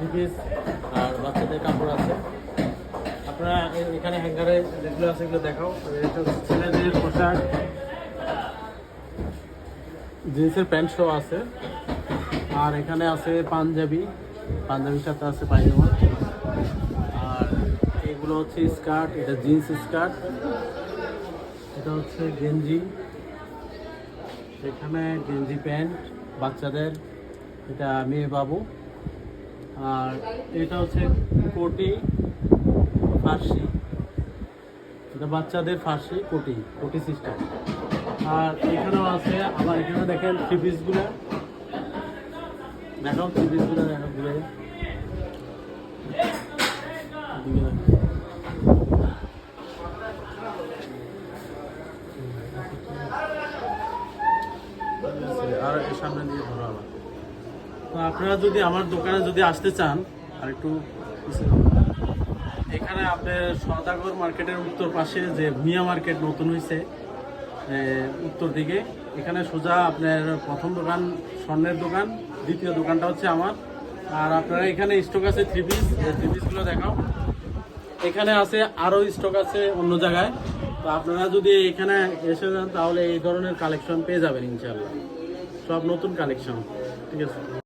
Three piece আর বাচ্চাদের কাপড় আছে। আপনারা এখানে হ্যাঙ্গারে যেগুলো আছে এগুলো দেখাও। এটা ছেলেদের পোশাক, জিন্সের প্যান্ট সহ আছে। আর এখানে আছে পাঞ্জাবির সাথে আছে পায়জামা। আর এগুলো হচ্ছে স্কার্ট, এটা জিন্স স্কার্ট, এটা হচ্ছে গেঞ্জি, এখানে গেঞ্জি প্যান্ট বাচ্চাদের, এটা মেয়ে বাবু। আর এটা হচ্ছে কোটি ফার্সি, এটা বাচ্চাদের ফার্সি কোটি সিস্টেম। আর এখানেও আছে, আবার এখানে দেখেন থ্রি পিসগুলো দেখাও, থ্রি পিসগুলো দেখো ঘুরে। আর সামনে দিয়ে ধরো আবার। তো আপনারা যদি আমার দোকানে যদি আসতে চান, আর একটু এখানে আপনার সওদাগর মার্কেটের উত্তর পাশে যে ভুঁইয়া মার্কেট নতুন হয়েছে উত্তর দিকে, এখানে সোজা আপনার প্রথম দোকান স্বর্ণের দোকান, দ্বিতীয় দোকানটা হচ্ছে আমার। আর আপনারা এখানে স্টক আছে থ্রি পিসগুলো দেখাও। এখানে আছে আরও স্টক আছে অন্য জায়গায়। তো আপনারা যদি এখানে এসে যান তাহলে এই ধরনের কালেকশন পেয়ে যাবেন ইনশাআল্লাহ, সব নতুন কালেকশন। ঠিক আছে।